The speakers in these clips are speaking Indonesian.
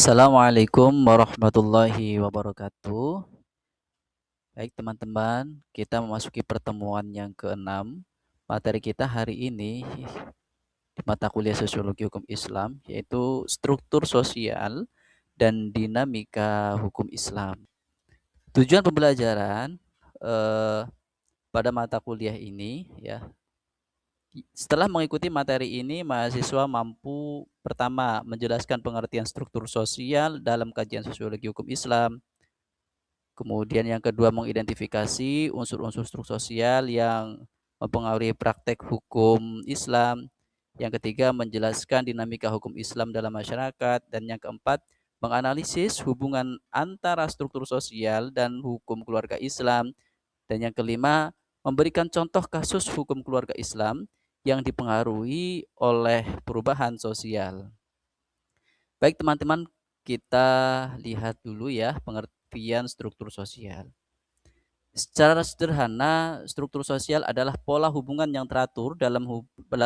Assalamualaikum warahmatullahi wabarakatuh. Baik teman-teman, kita memasuki pertemuan yang ke-6. Materi kita hari ini di mata kuliah Sosiologi Hukum Islam yaitu struktur sosial dan dinamika hukum Islam. Tujuan pembelajaran pada mata kuliah ini ya, setelah mengikuti materi ini, mahasiswa mampu pertama menjelaskan pengertian struktur sosial dalam kajian sosiologi hukum Islam. Kemudian yang kedua, mengidentifikasi unsur-unsur struktur sosial yang mempengaruhi praktek hukum Islam. Yang ketiga, menjelaskan dinamika hukum Islam dalam masyarakat. Dan yang keempat, menganalisis hubungan antara struktur sosial dan hukum keluarga Islam. Dan yang kelima, memberikan contoh kasus hukum keluarga Islam yang dipengaruhi oleh perubahan sosial. Baik teman-teman, kita lihat dulu ya pengertian struktur sosial. Secara sederhana, struktur sosial adalah pola hubungan yang teratur dalam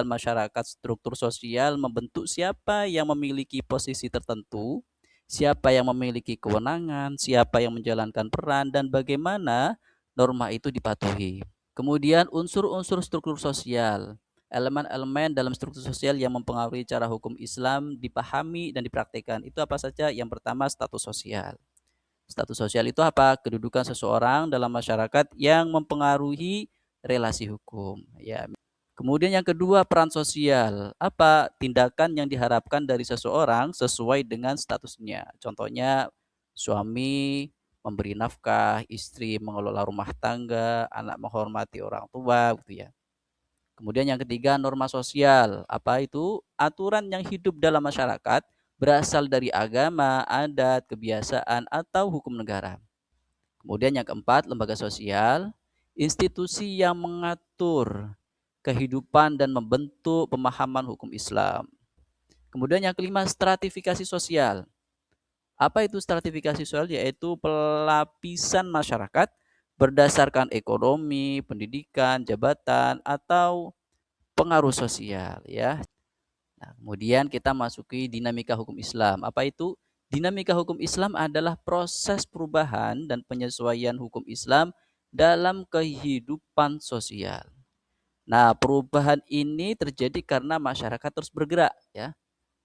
masyarakat. Struktur sosial membentuk siapa yang memiliki posisi tertentu, siapa yang memiliki kewenangan, siapa yang menjalankan peran, dan bagaimana norma itu dipatuhi. Kemudian unsur-unsur struktur sosial. Elemen-elemen dalam struktur sosial yang mempengaruhi cara hukum Islam dipahami dan dipraktikkan. Itu apa saja? Yang pertama, status sosial. Status sosial itu apa? Kedudukan seseorang dalam masyarakat yang mempengaruhi relasi hukum. Ya. Kemudian yang kedua, peran sosial. Apa? Tindakan yang diharapkan dari seseorang sesuai dengan statusnya. Contohnya, suami memberi nafkah, istri mengelola rumah tangga, anak menghormati orang tua, gitu ya. Kemudian yang ketiga, norma sosial. Apa itu? Aturan yang hidup dalam masyarakat berasal dari agama, adat, kebiasaan, atau hukum negara. Kemudian yang keempat, lembaga sosial. Institusi yang mengatur kehidupan dan membentuk pemahaman hukum Islam. Kemudian yang kelima, stratifikasi sosial. Apa itu stratifikasi sosial? Yaitu pelapisan masyarakat berdasarkan ekonomi, pendidikan, jabatan, atau pengaruh sosial ya. Nah, kemudian kita masuki dinamika hukum Islam. Apa itu? Dinamika hukum Islam adalah proses perubahan dan penyesuaian hukum Islam dalam kehidupan sosial. Nah, perubahan ini terjadi karena masyarakat terus bergerak ya.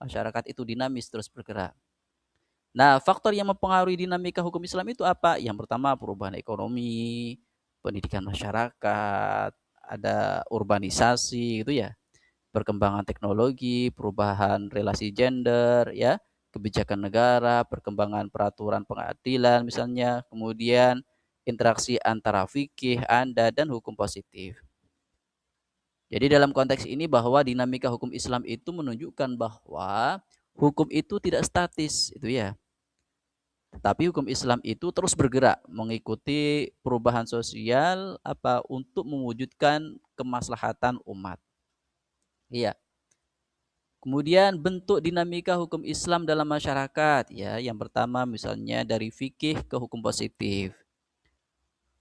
Masyarakat itu dinamis terus bergerak. Nah, faktor yang mempengaruhi dinamika hukum Islam itu apa? Yang pertama, perubahan ekonomi, pendidikan masyarakat, ada urbanisasi gitu ya, perkembangan teknologi, perubahan relasi gender, ya, kebijakan negara, perkembangan peraturan pengadilan misalnya, kemudian interaksi antara fikih, adat, dan hukum positif. Jadi dalam konteks ini bahwa dinamika hukum Islam itu menunjukkan bahwa hukum itu tidak statis, itu ya. Tapi hukum Islam itu terus bergerak mengikuti perubahan sosial untuk mewujudkan kemaslahatan umat. Iya. Kemudian bentuk dinamika hukum Islam dalam masyarakat ya. Yang pertama misalnya dari fikih ke hukum positif.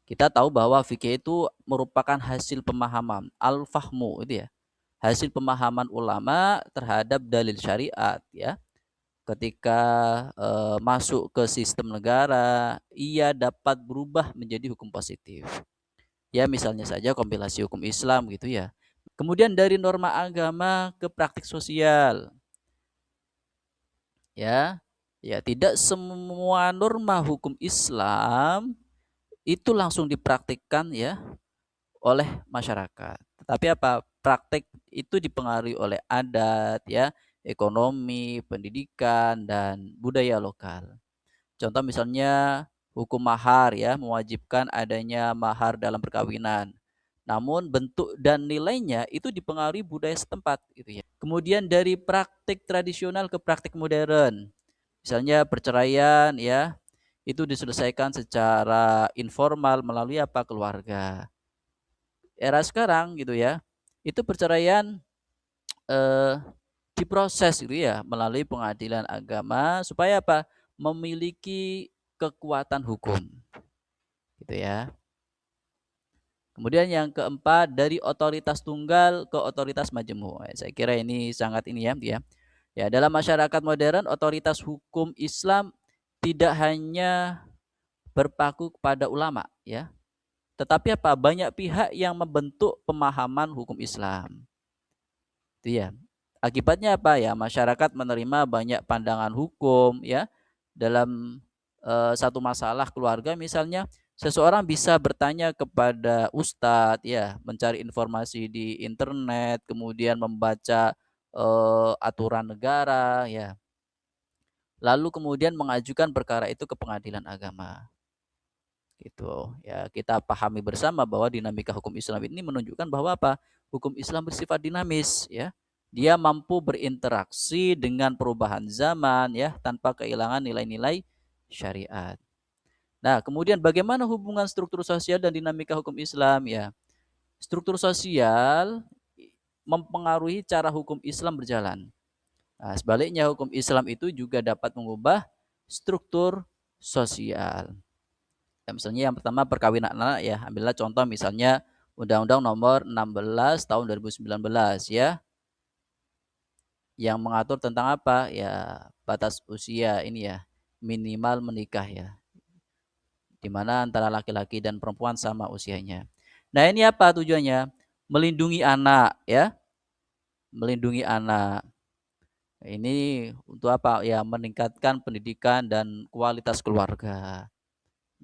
Kita tahu bahwa fikih itu merupakan hasil pemahaman al-fahmu itu ya. Hasil pemahaman ulama terhadap dalil syariat ya. Ketika masuk ke sistem negara, ia dapat berubah menjadi hukum positif. Ya misalnya saja kompilasi hukum Islam gitu ya. Kemudian dari norma agama ke praktik sosial. Ya, ya tidak semua norma hukum Islam itu langsung dipraktikkan ya oleh masyarakat. Tetapi praktek itu dipengaruhi oleh adat ya, ekonomi, pendidikan, dan budaya lokal. Contoh misalnya hukum mahar ya, mewajibkan adanya mahar dalam perkawinan. Namun bentuk dan nilainya itu dipengaruhi budaya setempat gitu ya. Kemudian dari praktik tradisional ke praktik modern. Misalnya perceraian ya, itu diselesaikan secara informal melalui keluarga. Era sekarang gitu ya, itu perceraian eh, diproses gitu ya melalui pengadilan agama supaya memiliki kekuatan hukum gitu ya. Kemudian yang keempat, dari otoritas tunggal ke otoritas majemuk. Saya kira ini sangat ini ya. Ya, dalam masyarakat modern, otoritas hukum Islam tidak hanya berpaku kepada ulama, ya, tetapi apa? Banyak pihak yang membentuk pemahaman hukum Islam. Itu ya. Akibatnya apa ya? Masyarakat menerima banyak pandangan hukum ya dalam satu masalah keluarga misalnya seseorang bisa bertanya kepada ustadz ya, mencari informasi di internet, kemudian membaca aturan negara ya. Lalu kemudian mengajukan perkara itu ke pengadilan agama. Gitu ya, kita pahami bersama bahwa dinamika hukum Islam ini menunjukkan bahwa apa, hukum Islam bersifat dinamis ya, dia mampu berinteraksi dengan perubahan zaman ya tanpa kehilangan nilai-nilai syariat. Nah, kemudian bagaimana hubungan struktur sosial dan dinamika hukum Islam ya? Struktur sosial mempengaruhi cara hukum Islam berjalan. Nah, sebaliknya hukum Islam itu juga dapat mengubah struktur sosial. Ya, misalnya yang pertama perkawinan anak ya, ambillah contoh misalnya Undang-Undang Nomor 16 Tahun 2019 ya, yang mengatur tentang apa ya, batas usia ini ya, minimal menikah ya, di mana antara laki-laki dan perempuan sama usianya. Nah ini apa tujuannya? Melindungi anak ya, melindungi anak. Ini untuk apa ya? Meningkatkan pendidikan dan kualitas keluarga.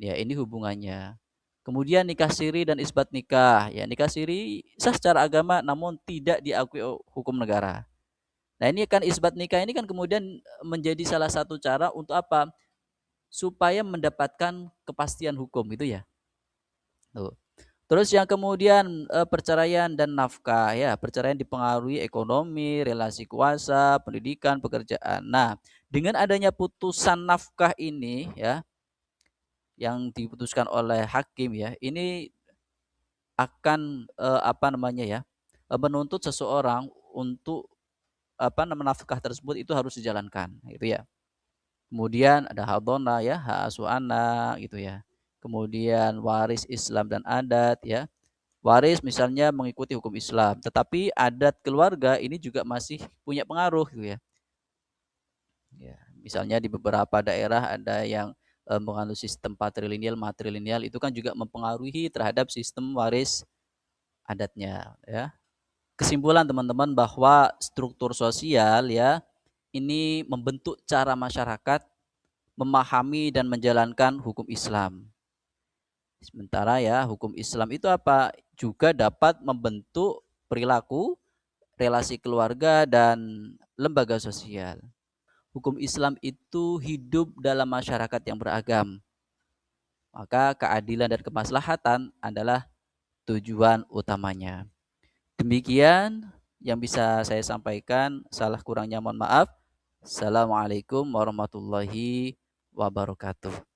Ya, ini hubungannya. Kemudian nikah siri dan isbat nikah. Ya, nikah siri sah secara agama namun tidak diakui hukum negara. Nah, ini kan isbat nikah ini kan kemudian menjadi salah satu cara untuk apa? Supaya mendapatkan kepastian hukum itu ya. Tuh. Terus yang kemudian perceraian dan nafkah ya, perceraian dipengaruhi ekonomi, relasi kuasa, pendidikan, pekerjaan. Nah, dengan adanya putusan nafkah ini ya, yang diputuskan oleh hakim ya, ini akan apa namanya ya, menuntut seseorang untuk apa namanya nafkah tersebut itu harus dijalankan gitu ya. Kemudian ada hadona ya, hak asuh anak gitu ya. Kemudian waris Islam dan adat ya. Waris misalnya mengikuti hukum Islam, tetapi adat keluarga ini juga masih punya pengaruh gitu ya. Ya, misalnya di beberapa daerah ada yang menganut sistem patrilineal, matrilineal itu kan juga mempengaruhi terhadap sistem waris adatnya ya. Kesimpulan teman-teman bahwa struktur sosial ya ini membentuk cara masyarakat memahami dan menjalankan hukum Islam. Sementara ya hukum Islam itu apa? Juga dapat membentuk perilaku, relasi keluarga dan lembaga sosial. Hukum Islam itu hidup dalam masyarakat yang beragam. Maka keadilan dan kemaslahatan adalah tujuan utamanya. Demikian yang bisa saya sampaikan. Salah kurangnya mohon maaf. Assalamualaikum warahmatullahi wabarakatuh.